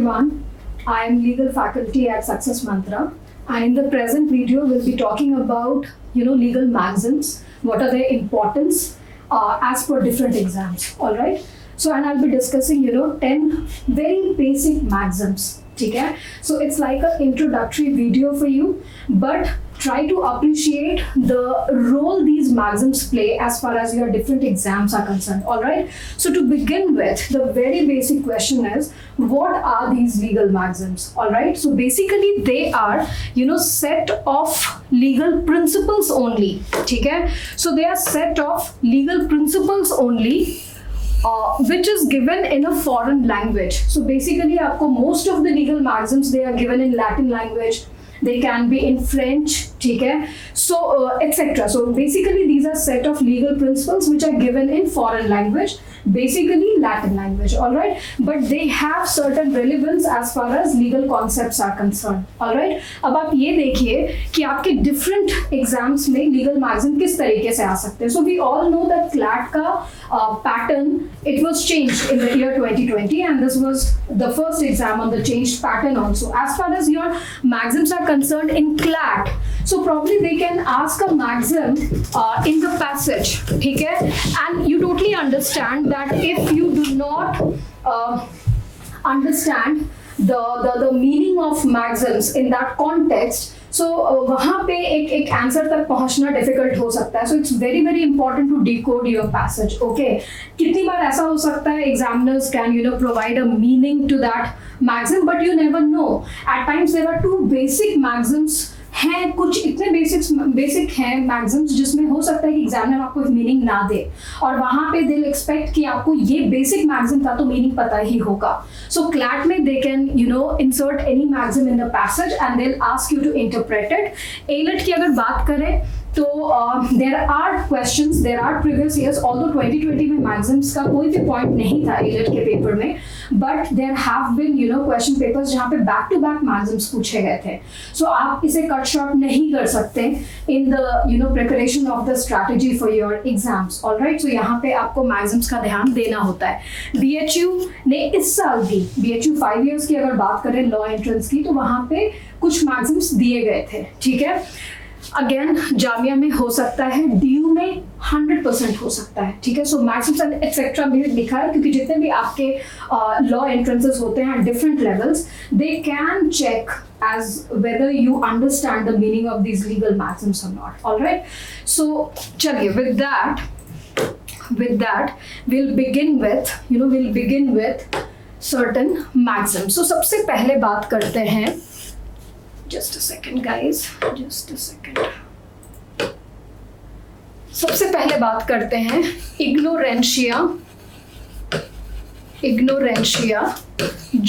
everyone. I am legal faculty at Success Mantra, and in the present video we'll be talking about legal maxims. What are their importance as per different exams? All right. So and I'll be discussing 10 very basic maxims. Okay. So it's like an introductory video for you, but try to appreciate the role these maxims play as far as your different exams are concerned. All right. So to begin with, the very basic question is, what are these legal maxims? All right. So basically they are set of legal principles only. Okay. So they are set of legal principles only, which is given in a foreign language. So basically आपको most of the legal maxims they are given in Latin language. They can be in French, ठीक है? So etc. So basically these are set of legal principles which are given in foreign language, basically Latin language, all right? But they have certain relevance as far as legal concepts are concerned, all right? अब आप ये देखिए कि आपके different exams में legal maxim किस तरीके से आ सकते हैं. So we all know that CLAT का pattern, it was changed in the year 2020, and this was the first exam on the changed pattern also. As far as your maxims are concerned in CLAT, so probably they can ask a maxim in the passage, ठीक है? And you totally understand that if you do not understand the meaning of maxims in that context, so वहाँ पे एक answer तक पहुँचना difficult हो सकता है. So it's very very important to decode your passage. Okay, कितनी बार ऐसा हो सकता है examiners can provide a meaning to that maxim, but you never know. At times there are two basic maxims हैं, कुछ इतने बेसिक हैं मैक्सिम्स जिसमें हो सकता है कि एग्जामिनर आपको मीनिंग ना दे, और वहाँ पे दे एक्सपेक्ट कि आपको ये बेसिक मैक्सिम का तो मीनिंग पता ही होगा. सो क्लैट में they can insert any maxim in the passage and they ask you to interpret it. AILET की अगर बात करें तो there are questions, there are previous years, although 2020 में मैक्सिम्स का कोई भी पॉइंट नहीं था एलेट के पेपर में, but there have been question papers जहाँ पे बैक टू बैक मैक्सिम्स पूछे गए थे. सो आप इसे कट शॉर्ट नहीं कर सकते in the preparation of the strategy for your exams. Alright. So यहाँ पे आपको मैक्सिम्स का ध्यान देना होता है. BHU ने इस साल भी, BHU 5 years की अगर बात करें लॉ एंट्रेंस की, तो वहाँ पे कुछ मैक्सिम्स दिए गए थे. ठीक है. अगेन जामिया में हो सकता है, DU में 100% हो सकता है. ठीक है. सो मैक्सिम्स एंड एक्सेट्रा भी लिखा है क्योंकि जितने भी आपके लॉ एंट्रेंसेस होते हैं different levels, they can check as whether you understand the meaning of these legal maxims or not. All right. So चलिए, with that we'll begin with certain maxims. So सबसे पहले बात करते हैं, just a second guys, just a second. सबसे पहले बात करते हैं ignorantia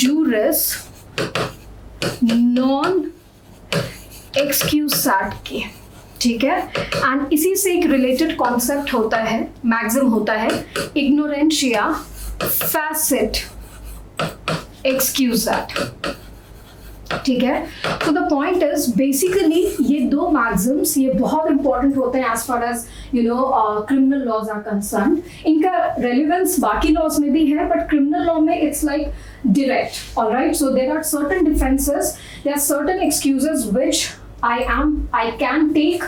juris non excusat की. ठीक है. एंड इसी से एक रिलेटेड कॉन्सेप्ट होता है, मैक्सिम होता है, ignorantia facit excusat. ठीक है. तो द पॉइंट इज बेसिकली ये दो मैक्सिम्स ये बहुत इंपॉर्टेंट होते हैं as far as criminal laws are concern. इनका रेलिवेंस बाकी लॉज में भी है, बट क्रिमिनल लॉ में it's like direct. All right. So there are certain defenses, there are certain excuses which I can take,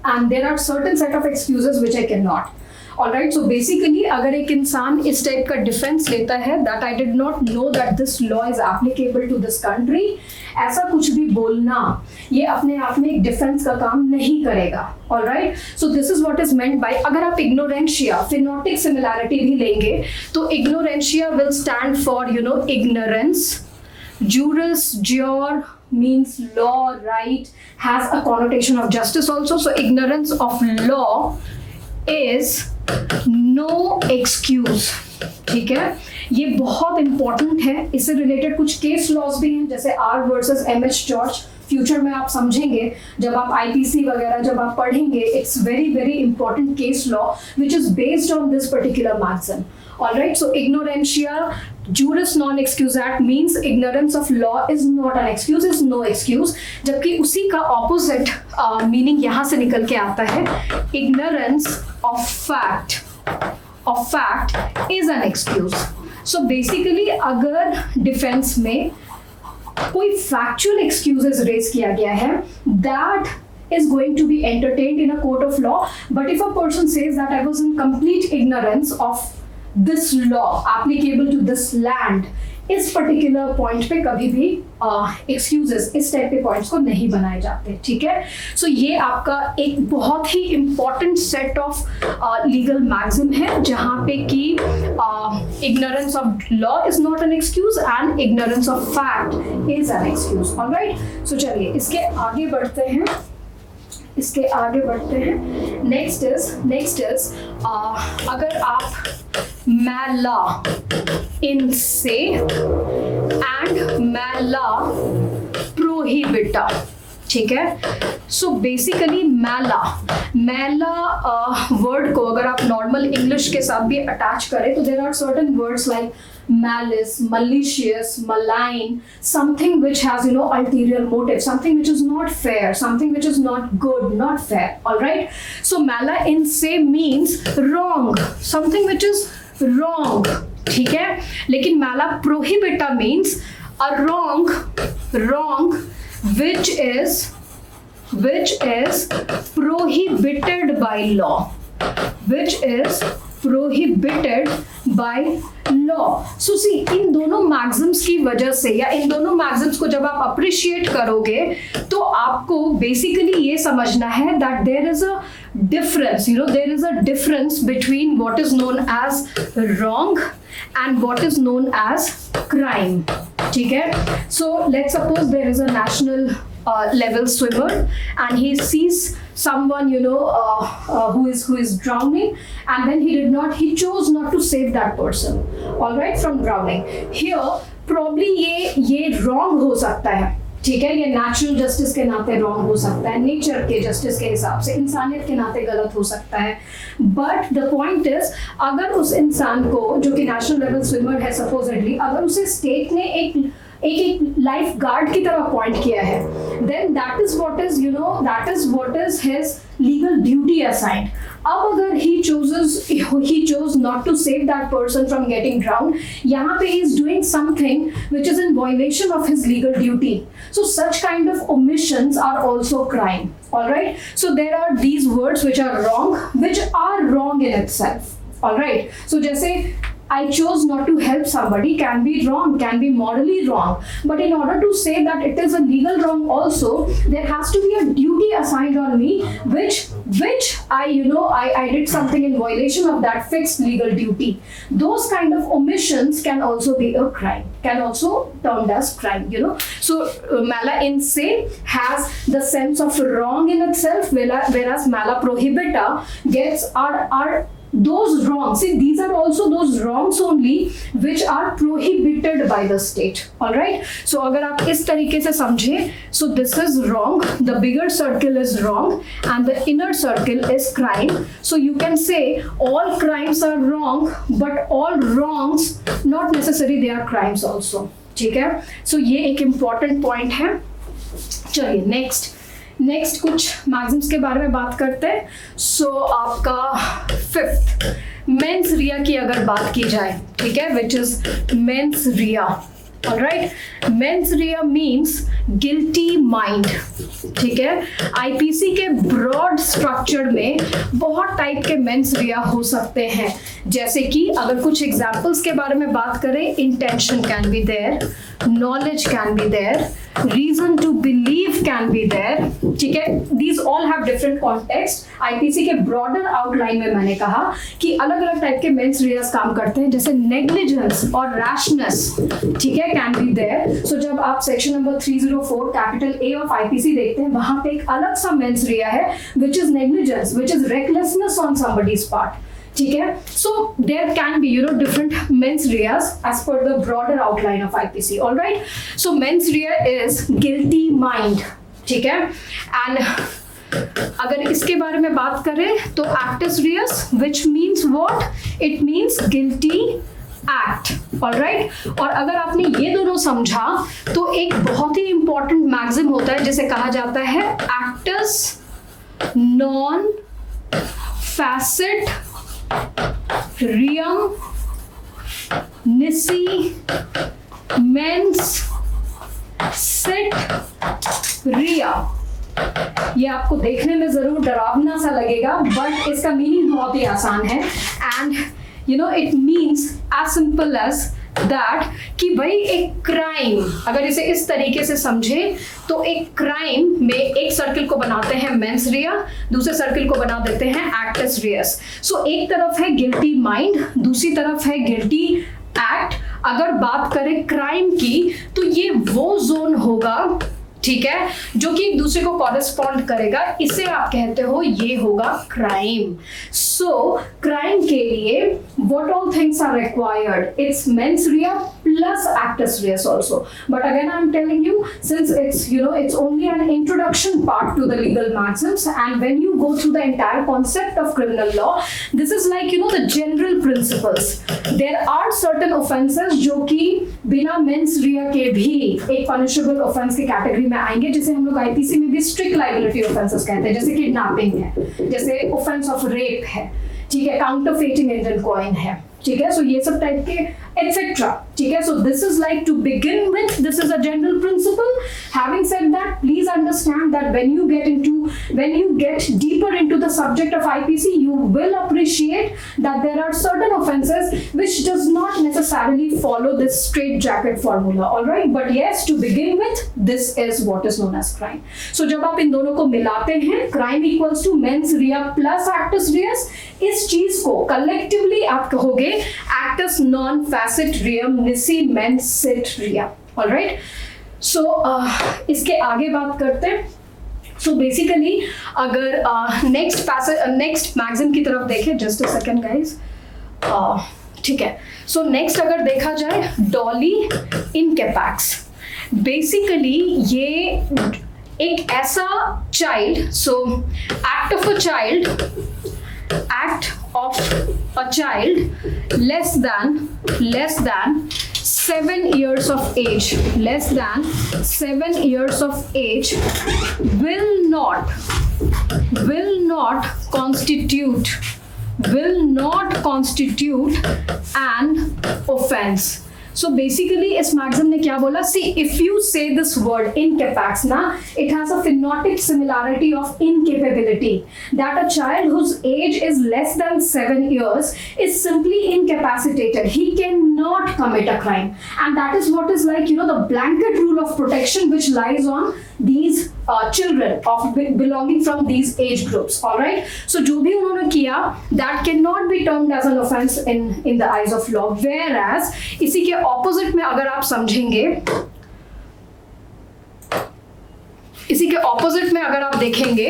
and there are certain set of excuses which I cannot. All right. So basically अगर एक इंसान इस type का defence लेता है that I did not know that this law is applicable to this country, ऐसा कुछ भी बोलना ये अपने आप में एक डिफेंस का काम नहीं करेगा. All right. So this is what is meant by, अगर आप ignorantia phenotic similarity भी लेंगे तो ignorantia will stand for ignorance. Juris jure means law, right, has a connotation of justice also. So ignorance of law is no excuse. ठीक है. ये बहुत important है. इससे रिलेटेड कुछ केस लॉज भी हैं, जैसे R versus MH George. Future में आप समझेंगे जब आप IPC वगैरह जब आप पढ़ेंगे. It's very very important case law which is based on this particular maxim. All right. So ignorantia juris non excusat means ignorance of law is not an excuse, is no excuse. जबकि उसी का opposite meaning यहाँ से निकल के आता है, ignorance of fact is an excuse. So basically अगर डिफेंस में कोई फैक्चुअल एक्सक्यूजेस रेज किया गया है, that is going to be entertained in a court of law. But if a person says that I was in complete ignorance of this law applicable to this land, इस particular point पे कभी भी excuses इस type के points को नहीं बनाए जाते, ठीक है. सो ये आपका एक बहुत ही important set of legal maxim है, जहाँ पे कि ignorance of law is not an excuse and ignorance of fact is an excuse. Alright, so चलिए इसके आगे बढ़ते हैं. नेक्स्ट इज अगर आप मैला इन से एंड मैला प्रोहिबिटा, ठीक है. सो बेसिकली मैला वर्ड को अगर आप नॉर्मल इंग्लिश के साथ भी अटैच करें तो there are certain words like malice, malicious, malign, something which has ulterior motive, something which is not fair, something which is not good, not fair. All right, so mala in se means wrong, something which is wrong, ठीक है. लेकिन mala prohibita means a wrong which is prohibited by law, सो सी इन दोनों Maxim's की वजह से या इन दोनों Maxim's को जब आप अप्रिशिएट करोगे तो आपको बेसिकली ये समझना है that there is a difference between what is known as wrong and what is known as crime, ठीक है. So let's suppose there is a national level swimmer and he sees someone who is drowning, and then he chose not to save that person, all right, from drowning. Here probably ये wrong हो सकता है, ठीक है. ये natural justice के नाते wrong हो सकता है, नेचर के जस्टिस के हिसाब से, इंसानियत के नाते गलत हो सकता है. बट द पॉइंट इज अगर उस इंसान को जो कि नेशनल लेवल स्विमर है सपोजिटली, अगर उसे स्टेट ने एक लाइफ गार्ड की तरह अपॉइंट किया है, then that is what is his legal duty assigned. अब अगर he chose not to save that person from getting drowned, यहाँ पे he is doing something which is in violation of his legal duty. So such kind of omissions are also crime. All right. So there are these words which are wrong in itself. All right. So जैसे I chose not to help somebody can be wrong, can be morally wrong. But in order to say that it is a legal wrong also, there has to be a duty assigned on me, which I did something in violation of that fixed legal duty. Those kind of omissions can also be a crime, can also termed as crime, So mala in se has the sense of wrong in itself, whereas mala prohibita gets are those wrongs. See, these are also those wrongs only which are prohibited by the state. All right. So अगर आप इस तरीके से समझे, so this is wrong. The bigger circle is wrong, and the inner circle is crime. So you can say all crimes are wrong, but all wrongs not necessarily they are crimes also. ठीक है. So ये एक important point है. चलिए next कुछ Maxim's के बारे में बात करते हैं. सो आपका फिफ्थ मेंस रिया की अगर बात की जाए, ठीक है, which is mains Riya. Alright, mains Riya means guilty mind, ठीक है. आईपीसी के ब्रॉड स्ट्रक्चर में बहुत टाइप के मेंस रिया हो सकते हैं, जैसे कि अगर कुछ एग्जाम्पल्स के बारे में बात करें, intention can be there, knowledge can be there, reason to believe can be there, ठीक है. These all have different context. IPC के broader outline में मैंने कहा कि अलग अलग टाइप के मेंस रियाज काम करते हैं, जैसे negligence और rashness, ठीक है, can be there. So जब आप section number 304 capital A of IPC देखते हैं, वहां पे एक अलग सा मेंस रिया है which is negligence, which is recklessness on somebody's part. ठीक है. So there can be different mens reas as per the broader outline of IPC. All right. So mens rea is guilty mind. ठीक है. And अगर इसके बारे में बात करें तो actus reus, which means what? It means guilty act. All right. और अगर आपने ये दोनों समझा तो एक बहुत ही important maxim होता है जिसे कहा जाता है actus non facit reum निसी मेंस सिट रिया। ये आपको देखने में जरूर डरावना सा लगेगा, बट इसका मीनिंग बहुत ही आसान है। And you know it means as simple as that कि भाई एक क्राइम, अगर इसे इस तरीके से समझे तो एक क्राइम में एक सर्किल को बनाते हैं मेंस रिया, दूसरे सर्किल को बना देते हैं एक्टस रियस। सो एक तरफ है गिल्टी माइंड, दूसरी तरफ है गिल्टी एक्ट। अगर बात करें क्राइम की तो ये वो जोन होगा, ठीक है, जो कि एक दूसरे को कॉरेस्पॉन्ड करेगा, इसे आप कहते हो ये होगा क्राइम। सो क्राइम के लिए what all things are required? It's mens rea plus actus reus also. But again I'm telling you, since it's only an introduction part to the legal maxims, and when you go through the entire concept of criminal law, this is like the general principles. There are certain offenses जो कि बिना mens rea के भी एक punishable offense की category में आएंगे, जिसे हम लोग आईपीसी में भी स्ट्रिक्ट लाइबिलिटी ऑफेंसेस कहते हैं, जैसे किडनैपिंग है, जैसे ऑफेंस ऑफ रेप है, ठीक है, काउंटरफेटिंग इंडियन कॉइन है, ठीक है। सो ये सब टाइप के एटसेट्रा, ठीक है। So this is like to begin with, this is a general principle. Having said that, please understand that when you get deeper into the subject of IPC, you will appreciate that there are certain offenses which does not necessarily follow this straight jacket formula, all right? But yes, to begin with, this is what is known as crime. So जब आप इन दोनों को मिलाते हैं, crime equals to mens rea plus actus reus, इस चीज को collectively आप कहोगे actus non facit reum nisi mens sit rea, all right? So इसके आगे बात करते हैं। सो बेसिकली अगर नेक्स्ट मैगज़िन की तरफ देखें, जस्ट अ सेकेंड गाइज, ठीक है। सो नेक्स्ट अगर देखा जाए, डॉली इन कैपेक्स, बेसिकली ये एक ऐसा child, so act of a child less than 7 years of age, less than 7 years of age will not constitute an offense. So basically इस magazine ने क्या बोला? See, if you say this word incapax ना, it has a phonetic similarity of incapability. That a child whose age is less than 7 years is simply incapacitated. He cannot commit a crime, and that is what is like the blanket rule of protection which lies on these children of belonging from these age groups. All right. So जो भी उन्होंने किया, that cannot be termed as an offense in the eyes of law. Whereas इसी के opposite में अगर आप समझेंगे, इसी के ऑपोजिट में अगर आप देखेंगे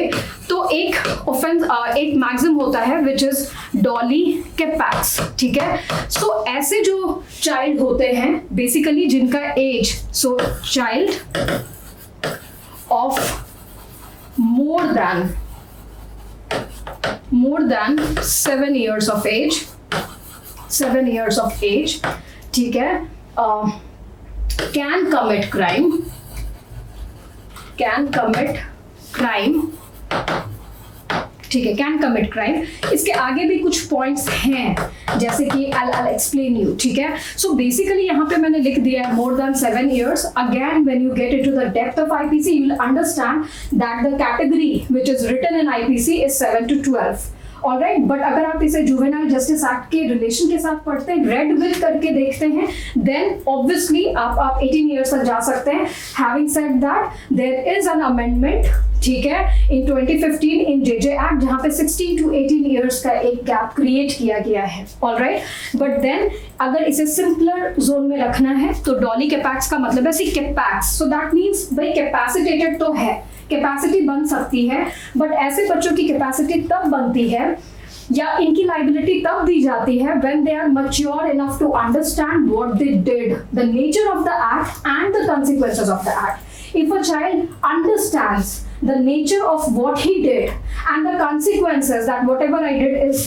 तो एक ऑफेंस, एक मैक्सिम होता है विच इज डॉली कैपेक्स, ठीक है। सो ऐसे जो चाइल्ड होते हैं बेसिकली जिनका एज, so child of more than 7 years of age, 7 years of age, ठीक है, can commit crime, ठीक है, can commit crime। इसके आगे भी कुछ पॉइंट्स हैं, जैसे कि I'll explain you, ठीक है। So basically यहाँ पे मैंने लिख दिया है more than 7 years. Again, when you get into the depth of IPC, you'll understand that the category which is written in IPC is 7 to 12. Alright, but अगर आप इसे जुवेनाइल जस्टिस एक्ट के रिलेशन के साथ पढ़ते हैं, रेड विथ करके देखते हैं, देन ऑब्वियसली आप 18 ईयर्स तक जा सकते हैं। Having said that, there is an amendment, ठीक है, इन 2015 इन जेजे एक्ट, जहां पे 16 to 18 ईयर्स का एक गैप क्रिएट किया गया है। ऑलराइट, बट देन अगर इसे सिंपलर जोन में रखना है तो डॉली कैपेक्स का मतलब है सी कैपेक्स, सो दैट मीन्स भाई कैपेसिटेटेड तो है, कैपेसिटी बन सकती है, बट ऐसे बच्चों की कैपेसिटी तब बनती है या इनकी लाइबिलिटी तब दी जाती है when they are mature enough to understand what they did, the nature of the act and the consequences of the act. If a child understands the nature of what he did and the consequences that whatever I did is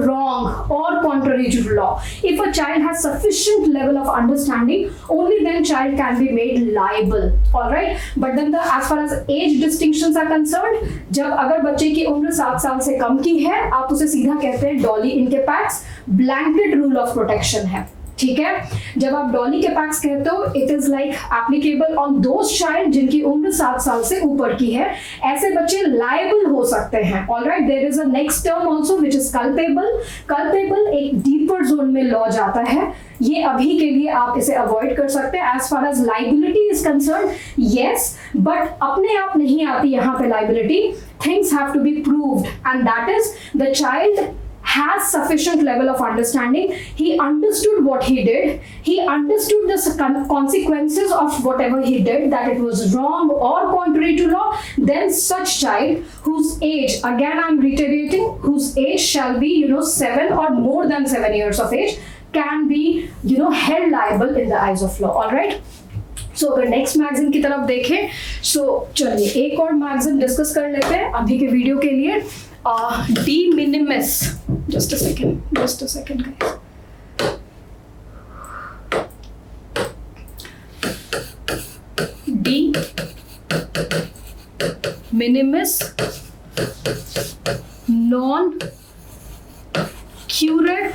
wrong or contrary to law, if a child has sufficient level of understanding, only then child can be made liable. All right, but then as far as age distinctions are concerned, जब अगर बच्चे की उम्र 7 साल से कम की है, आप उसे सीधा कहते हैं डॉली इनकेपेक्स, ब्लैंकेट रूल ऑफ प्रोटेक्शन है। ठीक है, जब आप डॉली कैपेक्स कहते हो it is like applicable on those child जिनकी उम्र 7 साल से ऊपर की है, ऐसे बच्चे लायबल हो सकते हैं। Alright, there is a next term also which is culpable. Culpable एक डीपर जोन में लॉ जाता है, ये अभी के लिए आप इसे अवॉइड कर सकते हैं। As far as liability is concern, yes, but अपने आप नहीं आती यहाँ पे liability, things have to be proved and that is the child has sufficient level of understanding. He understood what he did. He understood the consequences of whatever he did, that it was wrong or contrary to law. Then such child whose age, again I'm reiterating, whose age shall be 7 or more than 7 years of age, can be held liable in the eyes of law. All right. सो अगर next magazine की तरफ देखें, सो चलिए एक और magazine discuss कर लेते हैं अभी के वीडियो के लिए। डी मिनिमिस, जस्ट अ सेकेंड गाइस, डी मिनिमिस नॉन क्यूरेट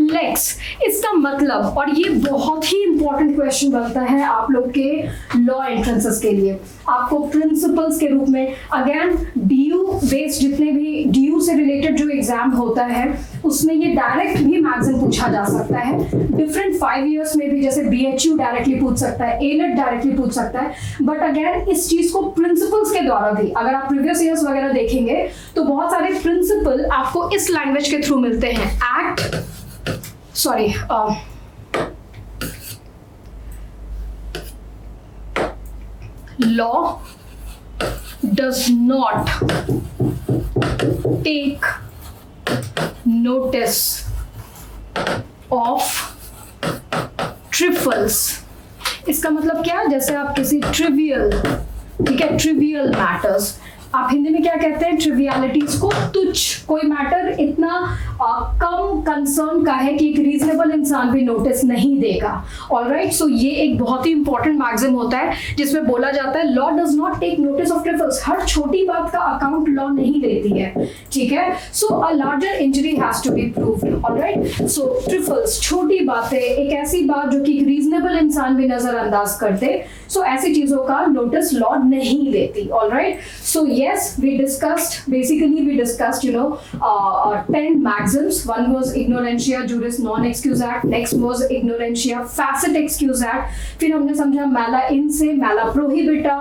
लेक्स, इसका मतलब, और ये बहुत ही इंपॉर्टेंट क्वेश्चन बनता है आप लोग के लॉ एंट्रेंसेस के लिए, आपको प्रिंसिपल्स के रूप में, अगेन डीयू बेस्ड जितने भी डीयू से रिलेटेड जो एग्जाम होता है उसमें ये डायरेक्ट भी मैगजीन पूछा जा सकता है। डिफरेंट 5 इयर्स में भी, जैसे बीएचयू डायरेक्टली पूछ सकता है, एलेट डायरेक्टली पूछ सकता है, बट अगेन इस चीज को प्रिंसिपल्स के द्वारा भी, अगर आप प्रीवियस ईयर्स वगैरह देखेंगे तो बहुत सारे प्रिंसिपल आपको इस लैंग्वेज के थ्रू मिलते हैं। Law does not take notice of trifles। इसका मतलब क्या, जैसे आप किसी ट्रिवियल, ठीक है, ट्रिवियल मैटर्स, आप हिंदी में क्या कहते हैं, ट्रिवियलिटीज को, तुच्छ, कोई मैटर इतना कम कंसर्न का है कि एक रीजनेबल इंसान भी नोटिस नहीं देगा। ऑलराइट, सो ये एक बहुत ही इंपॉर्टेंट मैगजीन होता है जिसमें बोला जाता है law does not take notice of trifles, हर छोटी बात का अकाउंट लॉ नहीं लेती है, ठीक है। So a larger injury has to be proved. Alright, so trifles, छोटी बातें, एक ऐसी बात जो कि एक रीजनेबल इंसान भी नजरअंदाज करते, सो ऐसी चीजों का नोटिस लॉ नहीं लेती। Alright, so yes, we discussed 10 maxims. One was ignorantia juris non excuse act, next was ignorantia facit excuse act, फिर हमने समझा mala in se mala prohibita,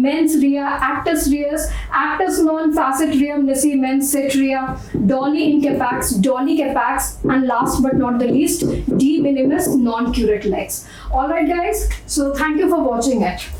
mens rea, actus reus, actus non facit reum nisi mens sit rea, dolly in capax, dolly capax, and last but not the least, de minimis non curate lex. All right guys, so thank you for watching it.